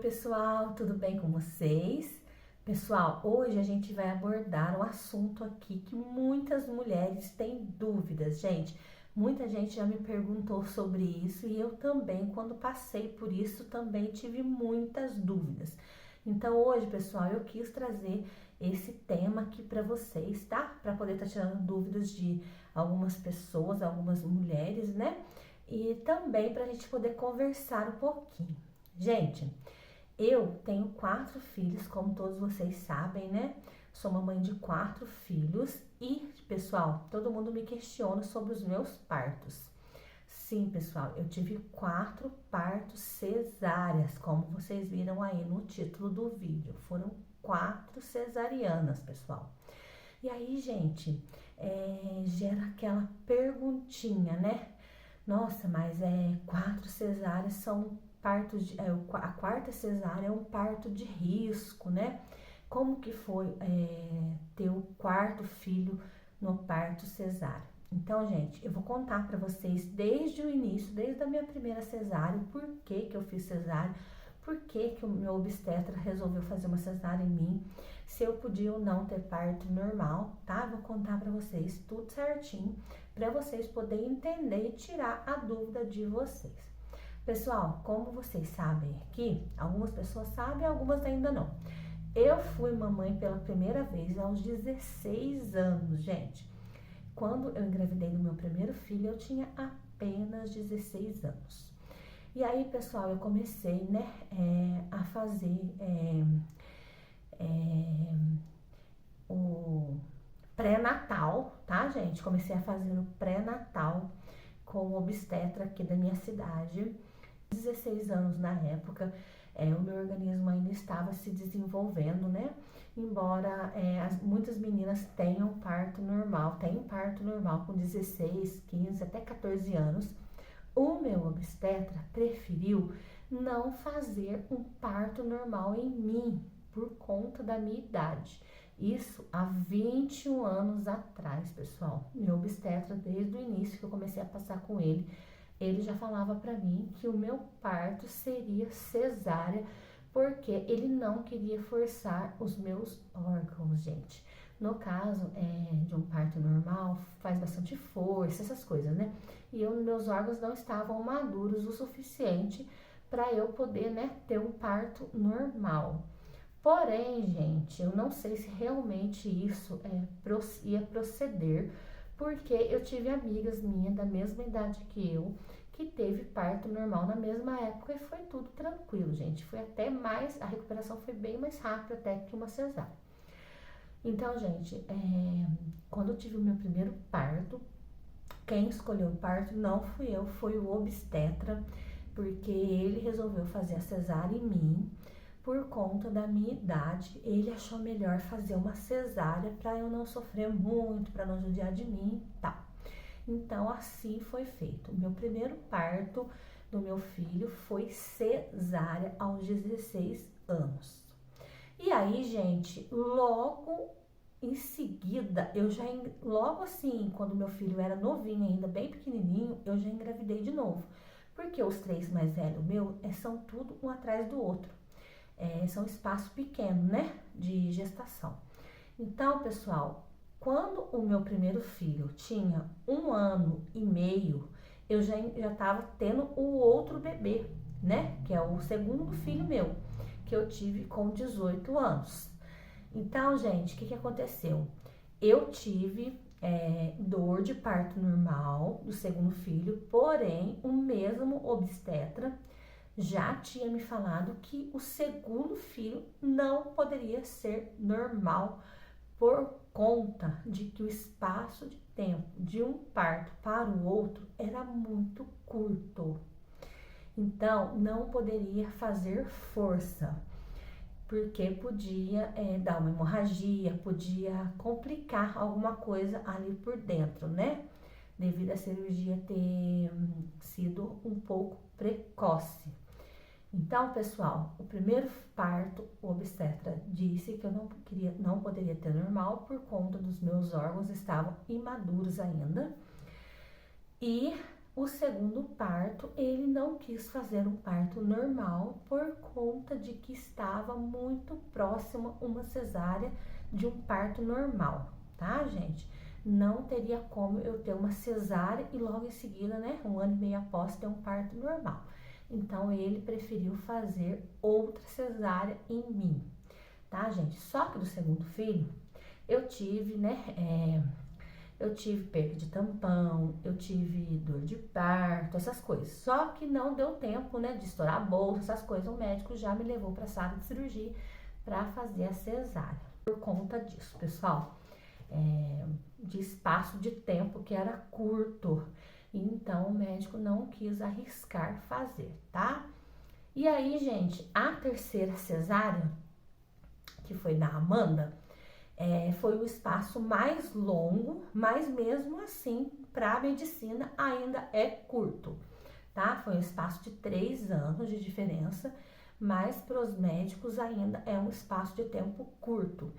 pessoal, tudo bem com vocês? Pessoal, hoje a gente vai abordar um assunto aqui que muitas mulheres têm dúvidas, gente. Muita gente já me perguntou sobre isso e eu também, quando passei por isso, também tive muitas dúvidas. Então hoje, pessoal, eu quis trazer esse tema aqui para vocês, tá? Para poder estar tirando dúvidas de algumas pessoas, algumas mulheres, né? E também para a gente poder conversar um pouquinho. Gente, eu tenho 4 filhos, como todos vocês sabem, né? Sou mamãe de 4 filhos e, pessoal, todo mundo me questiona sobre os meus partos. Sim, pessoal, eu tive 4 partos cesáreas, como vocês viram aí no título do vídeo. Foram 4 cesarianas, pessoal. E aí, gente, gera aquela perguntinha, né? Nossa, mas 4 cesáreas são partos de, a quarta cesárea é um parto de risco, né? Como que foi ter o quarto filho no parto cesárea? Então, gente, eu vou contar para vocês desde o início, desde a minha primeira cesárea, por que eu fiz cesárea, por que o meu obstetra resolveu fazer uma cesárea em mim, se eu podia ou não ter parto normal, tá? Vou contar para vocês tudo certinho, para vocês poderem entender e tirar a dúvida de vocês. Pessoal, como vocês sabem aqui, algumas pessoas sabem, algumas ainda não. Eu fui mamãe pela primeira vez aos 16 anos, gente. Quando eu engravidei do meu primeiro filho, eu tinha apenas 16 anos. E aí, pessoal, eu comecei, né, a fazer o pré-natal, tá, gente? Comecei a fazer o pré-natal com o obstetra aqui da minha cidade. 16 anos na época, o meu organismo ainda estava se desenvolvendo, né? Embora muitas meninas tenham parto normal, tem parto normal com 16, 15, até 14 anos. O meu obstetra preferiu não fazer um parto normal em mim, por conta da minha idade. Isso há 21 anos atrás, pessoal. Meu obstetra, desde o início que eu comecei a passar com ele já falava para mim que o meu parto seria cesárea, porque ele não queria forçar os meus órgãos, gente. No caso de um parto normal, faz bastante força, essas coisas, né? E meus órgãos não estavam maduros o suficiente para eu poder, né, ter um parto normal. Porém, gente, eu não sei se realmente isso ia proceder, porque eu tive amigas minhas da mesma idade que eu, que teve parto normal na mesma época e foi tudo tranquilo, gente. Foi até mais, a recuperação foi bem mais rápida até que uma cesárea. Então, gente, quando eu tive o meu primeiro parto, quem escolheu o parto não fui eu, foi o obstetra, porque ele resolveu fazer a cesárea em mim. Por conta da minha idade, ele achou melhor fazer uma cesárea para eu não sofrer muito, para não judiar de mim e tal. Então, assim foi feito. O meu primeiro parto do meu filho foi cesárea aos 16 anos. E aí, gente, logo em seguida, logo assim, quando meu filho era novinho ainda, bem pequenininho, eu já engravidei de novo. Porque os 3 mais velhos meu são tudo um atrás do outro. São espaço pequeno, né, de gestação. Então, pessoal, quando o meu primeiro filho tinha 1 ano e meio, eu já estava tendo o outro bebê, né, que é o segundo filho meu, que eu tive com 18 anos. Então, gente, o que aconteceu? Eu tive dor de parto normal do segundo filho, porém, o mesmo obstetra já tinha me falado que o segundo filho não poderia ser normal por conta de que o espaço de tempo de um parto para o outro era muito curto. Então, não poderia fazer força, porque podia dar uma hemorragia, podia complicar alguma coisa ali por dentro, né? Devido à cirurgia ter sido um pouco precoce. Então, pessoal, o primeiro parto, o obstetra disse que eu não poderia ter normal por conta dos meus órgãos estavam imaduros ainda. E O segundo parto, ele não quis fazer um parto normal por conta de que estava muito próximo uma cesárea de um parto normal, tá, gente? Não teria como eu ter uma cesárea e logo em seguida, né, um ano e meio após, ter um parto normal. Então, ele preferiu fazer outra cesárea em mim, tá, gente? Só que do segundo filho, eu tive, né, eu tive perda de tampão, eu tive dor de parto, essas coisas. Só que não deu tempo, né, de estourar a bolsa, essas coisas. O médico já me levou para a sala de cirurgia para fazer a cesárea. Por conta disso, pessoal, de espaço de tempo que era curto. Então, o médico não quis arriscar fazer, tá? E aí, gente, a terceira cesárea, que foi da Amanda, foi o espaço mais longo, mas mesmo assim, para a medicina ainda é curto, tá? Foi um espaço de 3 anos de diferença, mas para os médicos ainda é um espaço de tempo curto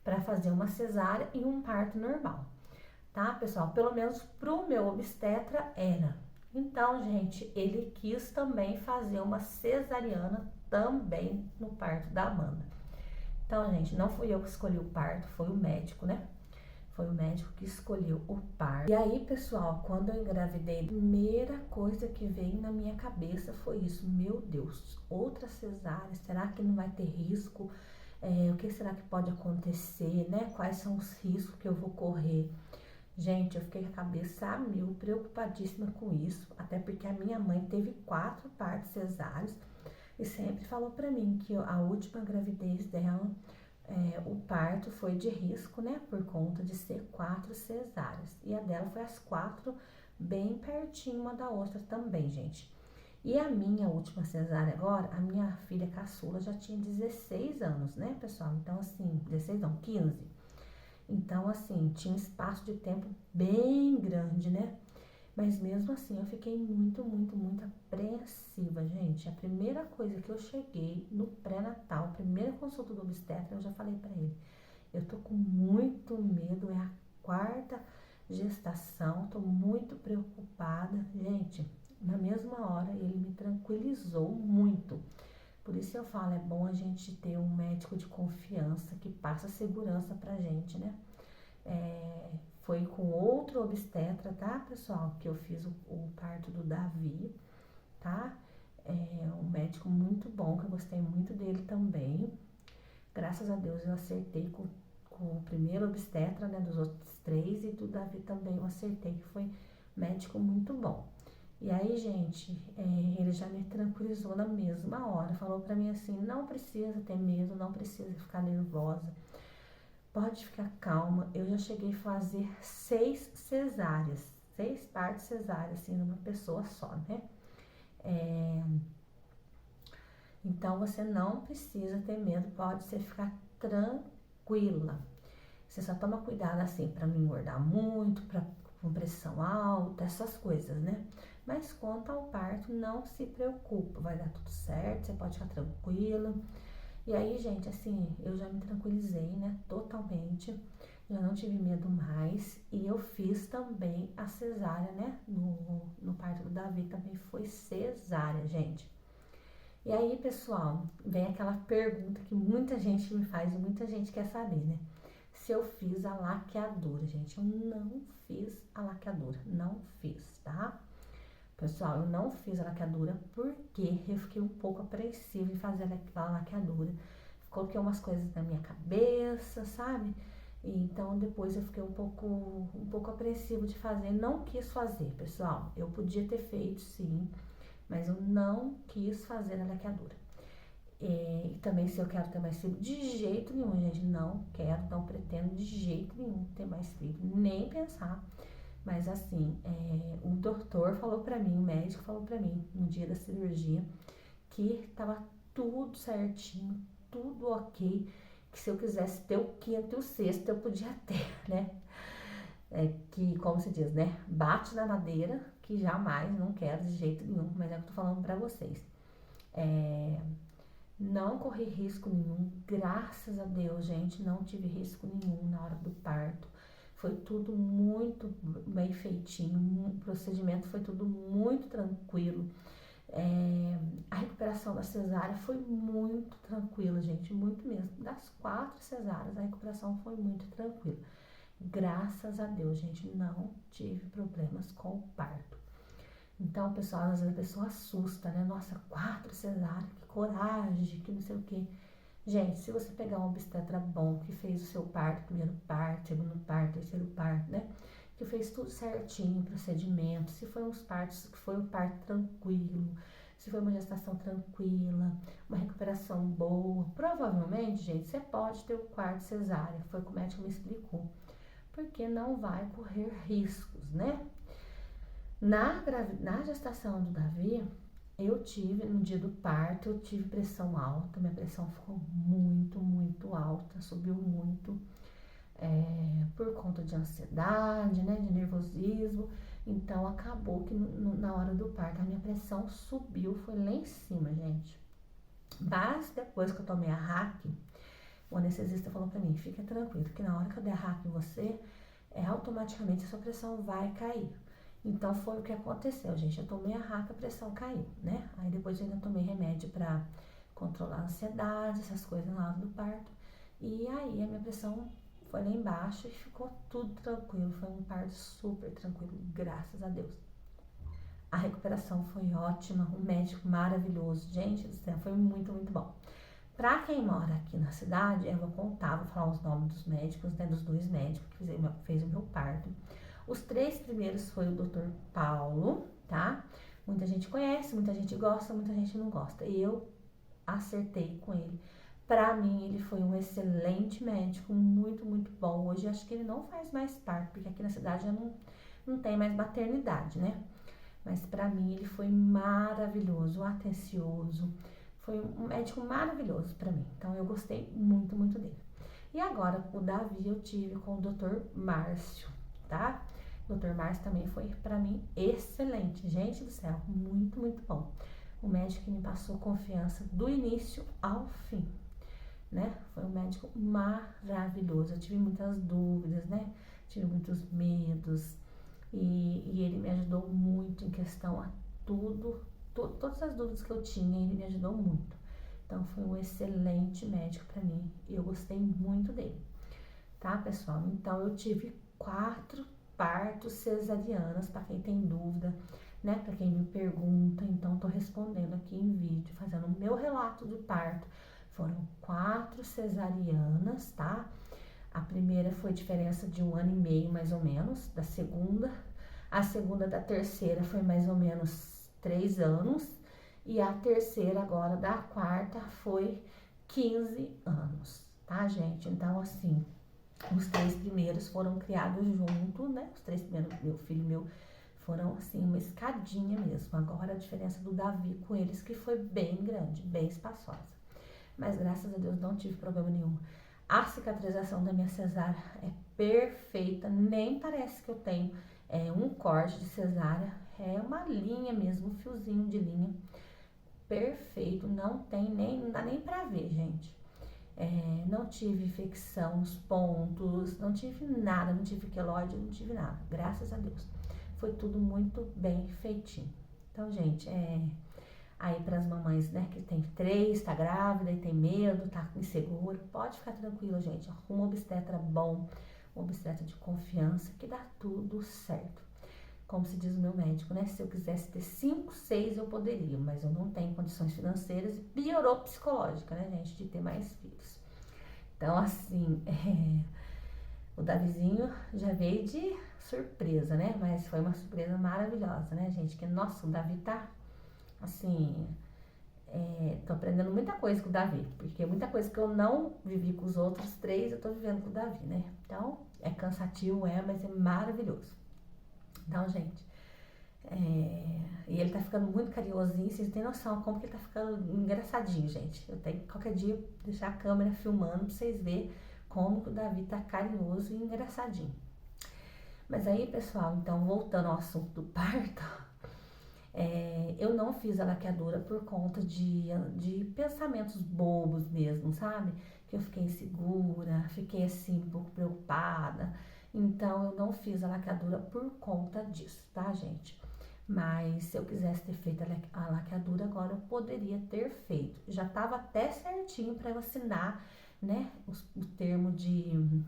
para fazer uma cesárea e um parto normal, tá, pessoal? Pelo menos pro meu obstetra era. Então, gente, ele quis também fazer uma cesariana também no parto da Amanda. Então, gente, não fui eu que escolhi o parto, foi o médico, né? Foi o médico que escolheu o parto. E aí, pessoal, quando eu engravidei, a primeira coisa que veio na minha cabeça foi isso. Meu Deus, outra cesárea, será que não vai ter risco? O que será que pode acontecer, né? Quais são os riscos que eu vou correr? Gente, eu fiquei com a cabeça a mil, preocupadíssima com isso. Até porque a minha mãe teve 4 partos cesáreos e sempre falou pra mim que a última gravidez dela, o parto foi de risco, né? Por conta de ser 4 cesáreas. E a dela foi as 4 bem pertinho uma da outra também, gente. E a minha última cesárea agora, a minha filha caçula já tinha 16 anos, né, pessoal? Então, assim, 16 não, 15. Então, assim, tinha um espaço de tempo bem grande, né? Mas mesmo assim, eu fiquei muito, muito, muito apreensiva, gente. A primeira coisa que eu cheguei no pré-natal, primeira consulta do obstetra, eu já falei pra ele, eu tô com muito medo, é a 4ª gestação, tô muito preocupada. Gente, na mesma hora, ele me tranquilizou muito. Por isso eu falo, é bom a gente ter um médico de confiança que passa segurança pra gente, né? Foi com outro obstetra, tá, pessoal, que eu fiz o parto do Davi, tá? Um médico muito bom, que eu gostei muito dele também. Graças a Deus eu acertei com o primeiro obstetra, né, dos outros 3, e do Davi também eu acertei, que foi médico muito bom. E aí, gente, ele já me tranquilizou na mesma hora, falou pra mim assim, não precisa ter medo, não precisa ficar nervosa, pode ficar calma. Eu já cheguei a fazer 6 cesáreas, 6 partos cesáreas, assim, numa pessoa só, né? Então, você não precisa ter medo, pode você ficar tranquila. Você só toma cuidado, assim, pra não engordar muito, com pressão alta, essas coisas, né? Mas quanto ao parto, não se preocupa, vai dar tudo certo, você pode ficar tranquila. E aí, gente, assim, eu já me tranquilizei, né, totalmente, já não tive medo mais, e eu fiz também a cesárea, né, no parto do Davi também foi cesárea, gente. E aí, pessoal, vem aquela pergunta que muita gente me faz e muita gente quer saber, né, se eu fiz a laqueadura, gente. Eu não fiz a laqueadura, não fiz, tá? Pessoal, eu não fiz a laqueadura porque eu fiquei um pouco apreensiva em fazer a laqueadura. Coloquei umas coisas na minha cabeça, sabe? Então, depois eu fiquei um pouco apreensiva de fazer. Não quis fazer, pessoal. Eu podia ter feito, sim, mas eu não quis fazer a laqueadura. E também, se eu quero ter mais filho, de jeito nenhum, gente. Não quero, não pretendo de jeito nenhum ter mais filho. Nem pensar. Mas assim, o doutor falou pra mim, o médico falou pra mim, no dia da cirurgia, que tava tudo certinho, tudo ok, que se eu quisesse ter o 5º e o 6º, eu podia ter, né? Que, como se diz, né? Bate na madeira, que jamais, não quero de jeito nenhum, mas é o que eu tô falando pra vocês. Não corri risco nenhum, graças a Deus, gente, não tive risco nenhum na hora do parto. foi tudo muito bem feitinho, o procedimento foi tudo muito tranquilo. A recuperação da cesárea foi muito tranquila, gente, muito mesmo. Das 4 cesáreas, a recuperação foi muito tranquila. Graças a Deus, gente, não tive problemas com o parto. Então, pessoal, às vezes a pessoa assusta, né? Nossa, 4 cesáreas, que coragem, que não sei o quê. Gente, se você pegar um obstetra bom, que fez o seu parto, primeiro parto, segundo parto, terceiro parto, né? Que fez tudo certinho, procedimento, se foi uns partos, que foi um parto tranquilo, se foi uma gestação tranquila, uma recuperação boa, provavelmente, gente, você pode ter o quarto cesárea, foi o que o médico me explicou, porque não vai correr riscos, né? Na gestação do Davi, eu tive, no dia do parto, eu tive pressão alta, minha pressão ficou muito, muito alta, subiu muito, por conta de ansiedade, né, de nervosismo. Então, acabou que na hora do parto, a minha pressão subiu, foi lá em cima, gente. Mas, depois que eu tomei a RAC, o anestesista falou pra mim, fica tranquilo, que na hora que eu der a RAC em você, automaticamente a sua pressão vai cair. Então, foi o que aconteceu, gente. Eu tomei a RAC, a pressão caiu, né? Aí, depois eu ainda tomei remédio pra controlar a ansiedade, essas coisas na hora do parto. E aí, a minha pressão foi lá embaixo e ficou tudo tranquilo. Foi um parto super tranquilo, graças a Deus. A recuperação foi ótima, um médico maravilhoso. Gente do céu, foi muito, muito bom. Pra quem mora aqui na cidade, eu vou contar, vou falar os nomes dos médicos, né, dos 2 médicos que fez o meu parto. Os 3 primeiros foi o Dr. Paulo, tá? Muita gente conhece, muita gente gosta, muita gente não gosta. E eu acertei com ele. Pra mim, ele foi um excelente médico, muito, muito bom. Hoje, acho que ele não faz mais parto, porque aqui na cidade já não tem mais maternidade, né? Mas pra mim, ele foi maravilhoso, atencioso. Foi um médico maravilhoso pra mim. Então, eu gostei muito, muito dele. E agora, o Davi, eu tive com o Dr. Márcio, tá? O Dr. Márcio também foi, pra mim, excelente. Gente do céu, muito, muito bom. O médico que me passou confiança do início ao fim, né? Foi um médico maravilhoso. Eu tive muitas dúvidas, né? Tive muitos medos. E ele me ajudou muito em questão a todas as dúvidas que eu tinha, ele me ajudou muito. Então, foi um excelente médico pra mim. E eu gostei muito dele. Tá, pessoal? Então, eu tive 4 partos cesarianas, pra quem tem dúvida, né? Pra quem me pergunta, então tô respondendo aqui em vídeo, fazendo o meu relato de parto. Foram 4 cesarianas, tá? A primeira foi diferença de 1 ano e meio, mais ou menos, da segunda. A segunda da terceira foi mais ou menos 3 anos. E a terceira agora da quarta foi 15 anos, tá, gente? Então, assim, os 3 primeiros foram criados junto, né? Os 3 primeiros, meu filho e meu, foram, assim, uma escadinha mesmo. Agora, a diferença do Davi com eles, que foi bem grande, bem espaçosa. Mas, graças a Deus, não tive problema nenhum. A cicatrização da minha cesárea é perfeita, nem parece que eu tenho um corte de cesárea. É uma linha mesmo, um fiozinho de linha. Perfeito, não dá nem pra ver, gente. Não tive infecção nos pontos, não tive nada, não tive queloide, não tive nada, graças a Deus. Foi tudo muito bem feitinho. Então, gente, aí para as mamães, né, que tem 3, tá grávida e tem medo, tá inseguro, pode ficar tranquila, gente. Arruma um obstetra bom, um obstetra de confiança, que dá tudo certo. Como se diz o meu médico, né? Se eu quisesse ter 5, 6, eu poderia, mas eu não tenho condições financeiras e piorou psicológica, né, gente, de ter mais filhos. Então, assim, o Davizinho já veio de surpresa, né? Mas foi uma surpresa maravilhosa, né, gente? Que, nossa, o Davi tá, assim, tô aprendendo muita coisa com o Davi, porque muita coisa que eu não vivi com os outros 3, eu tô vivendo com o Davi, né? Então, é cansativo, mas é maravilhoso. Então, gente, e ele tá ficando muito carinhosinho, vocês não têm noção como que ele tá ficando engraçadinho, gente. Eu tenho que qualquer dia deixar a câmera filmando pra vocês verem como que o Davi tá carinhoso e engraçadinho. Mas aí, pessoal, então, voltando ao assunto do parto, eu não fiz a laqueadura por conta de pensamentos bobos mesmo, sabe? Que eu fiquei insegura, fiquei assim um pouco preocupada. Então, eu não fiz a laqueadura por conta disso, tá, gente? Mas se eu quisesse ter feito a laqueadura agora, eu poderia ter feito. Já tava até certinho para eu assinar, né, o termo de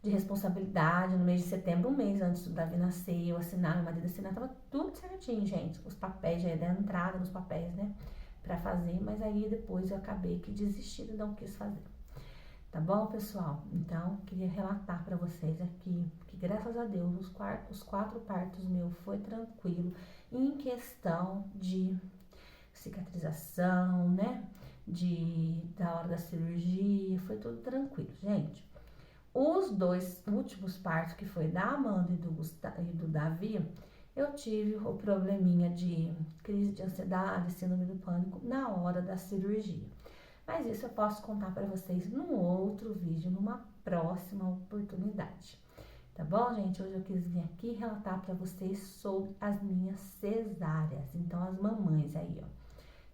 responsabilidade no mês de setembro, um mês antes do Davi nascer, eu assinar, meu marido assinar, tava tudo certinho, gente. Os papéis, já ia dar entrada nos papéis, né, pra fazer, mas aí depois eu acabei que desisti e não quis fazer. Tá bom, pessoal? Então, queria relatar pra vocês aqui que, graças a Deus, os 4 partos meus foi tranquilo em questão de cicatrização, né, da hora da cirurgia, foi tudo tranquilo, gente. Os 2 últimos partos, que foi da Amanda e do Davi, eu tive o probleminha de crise de ansiedade, síndrome do pânico na hora da cirurgia. Mas isso eu posso contar para vocês num outro vídeo, numa próxima oportunidade. Tá bom, gente? Hoje eu quis vir aqui relatar para vocês sobre as minhas cesáreas. Então, as mamães aí, ó,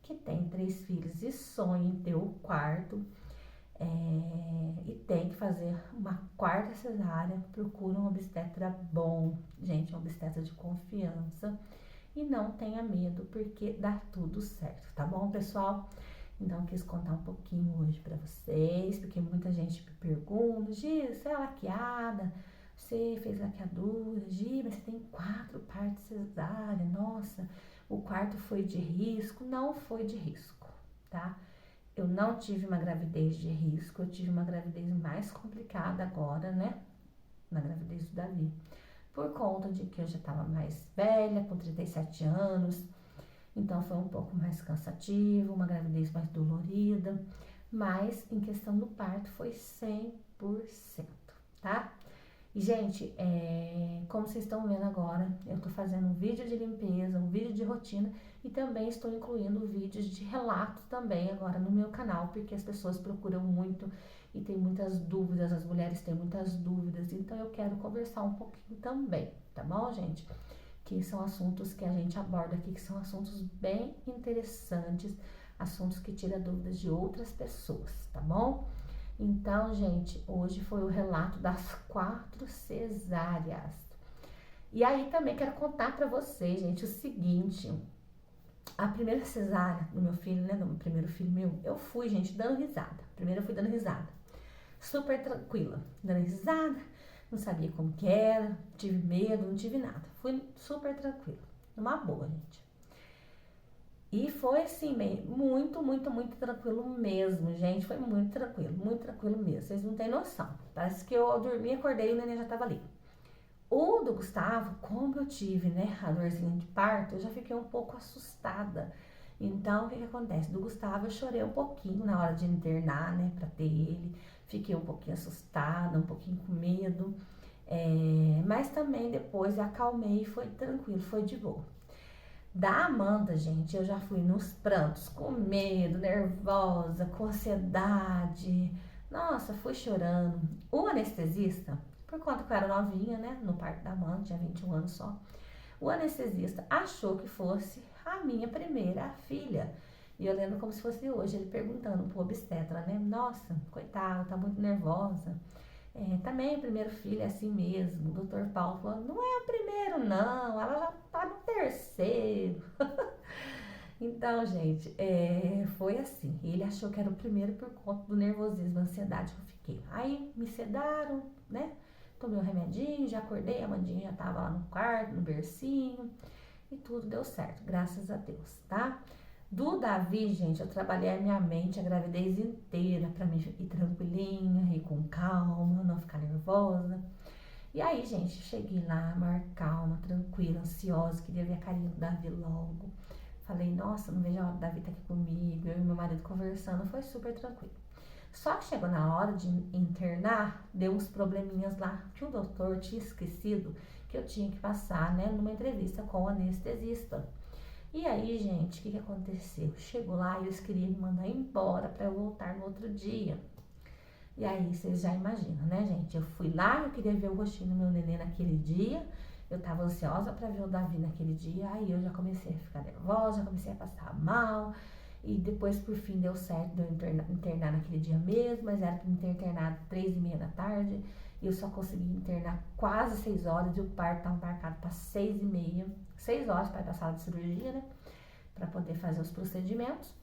que tem 3 filhos e sonham em ter o quarto, e tem que fazer uma 4ª cesárea, procura um obstetra bom, gente, um obstetra de confiança, e não tenha medo, porque dá tudo certo, tá bom, pessoal? Então, quis contar um pouquinho hoje pra vocês, porque muita gente me pergunta: Gi, você é laqueada? Você fez laqueadura? Gi, mas você tem 4 partos cesárea, nossa, o quarto foi de risco? Não foi de risco, tá? Eu não tive uma gravidez de risco, eu tive uma gravidez mais complicada agora, né? Na gravidez do Davi. Por conta de que eu já estava mais velha, com 37 anos, então foi um pouco mais cansativo, uma gravidez mais dolorida, mas em questão do parto foi 100%, tá? E, gente, como vocês estão vendo agora, eu tô fazendo um vídeo de limpeza, um vídeo de rotina e também estou incluindo vídeos de relatos também agora no meu canal, porque as pessoas procuram muito e tem muitas dúvidas, as mulheres têm muitas dúvidas, então eu quero conversar um pouquinho também, tá bom, gente? Que são assuntos que a gente aborda aqui, que são assuntos bem interessantes, assuntos que tiram dúvidas de outras pessoas, tá bom? Então, gente, hoje foi o relato das 4 cesáreas. E aí também quero contar pra vocês, gente, o seguinte: a primeira cesárea do meu filho, né, do primeiro filho meu, eu fui, gente, dando risada. Primeiro eu fui dando risada, super tranquila, dando risada, não sabia como que era, tive medo, não tive nada. Fui super tranquila, numa boa, gente. E foi assim, muito, muito, muito tranquilo mesmo, gente. Foi muito tranquilo mesmo. Vocês não têm noção. Parece que eu dormi, acordei e o neném já tava ali. O do Gustavo, como eu tive, né, a dorzinha de parto, eu já fiquei um pouco assustada. Então, o que acontece? Do Gustavo eu chorei um pouquinho na hora de internar, né, pra ter ele. Fiquei um pouquinho assustada, um pouquinho com medo. Mas também depois eu acalmei e foi tranquilo, foi de boa. Da Amanda, gente, eu já fui nos prantos, com medo, nervosa, com ansiedade. Nossa, fui chorando. O anestesista, por conta que eu era novinha, né, no parto da Amanda, tinha 21 anos só, o anestesista achou que fosse a minha primeira filha. E eu lembro como se fosse hoje, ele perguntando pro obstetra, né, nossa, coitada, tá muito nervosa. Também o primeiro filho é assim mesmo. O doutor Paulo falou: não é o primeiro, não, ela já tá no 3º. Então, gente, foi assim. Ele achou que era o primeiro por conta do nervosismo, ansiedade que eu fiquei. Aí me sedaram, né? Tomei um remedinho, já acordei, a Mandinha já tava lá no quarto, no bercinho, e tudo deu certo, graças a Deus, tá? Do Davi, gente, eu trabalhei a minha mente a gravidez inteira pra mim ir tranquilinha, ir com calma, não ficar nervosa. E aí, gente, cheguei lá, maior calma, tranquila, ansiosa, queria ver a carinha do Davi logo. Falei, nossa, não vejo a hora do Davi tá aqui comigo, eu e meu marido conversando, foi super tranquilo. Só que chegou na hora de internar, deu uns probleminhas lá, que o doutor tinha esquecido que eu tinha que passar, né, numa entrevista com o anestesista. E aí, gente, o que aconteceu? Chegou lá e eles queriam me mandar embora pra eu voltar no outro dia. E aí, vocês já imaginam, né, gente? Eu fui lá, eu queria ver o rostinho do meu neném naquele dia. Eu tava ansiosa pra ver o Davi naquele dia. Aí eu já comecei a ficar nervosa, já comecei a passar mal. E depois, por fim, deu certo de eu internar naquele dia mesmo, mas era para me ter internado 3h30 da tarde. E eu só consegui internar quase 6 horas e o parto estava marcado para 6h30. 6 horas para ir para a sala de cirurgia, né? Para poder fazer os procedimentos.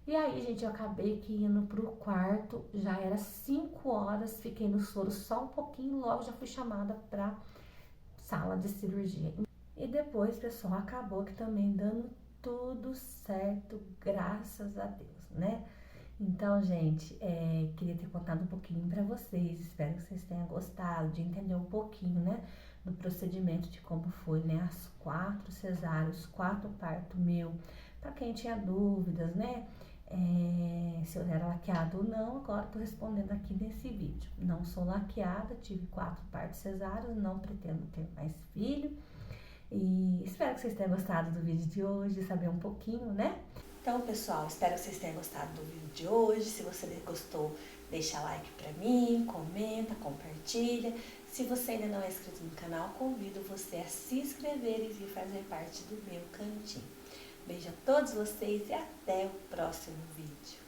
E aí, gente, eu acabei que indo pro quarto, já era 5 horas, fiquei no soro só um pouquinho, logo já fui chamada pra sala de cirurgia. E depois, pessoal, acabou que também dando tudo certo, graças a Deus, né? Então, gente, queria ter contado um pouquinho pra vocês, espero que vocês tenham gostado de entender um pouquinho, né, do procedimento, de como foi, né, as 4 cesáreas, 4 partos meu, pra quem tinha dúvidas, né, se eu era laqueada ou não, agora tô respondendo aqui nesse vídeo. Não sou laqueada, tive 4 partos cesáreos, não pretendo ter mais filho. E espero que vocês tenham gostado do vídeo de hoje, saber um pouquinho, né? Então, pessoal, espero que vocês tenham gostado do vídeo de hoje. Se você gostou, deixa like pra mim, comenta, compartilha. Se você ainda não é inscrito no canal, convido você a se inscrever e vir fazer parte do meu cantinho. Beijo a todos vocês e até o próximo vídeo.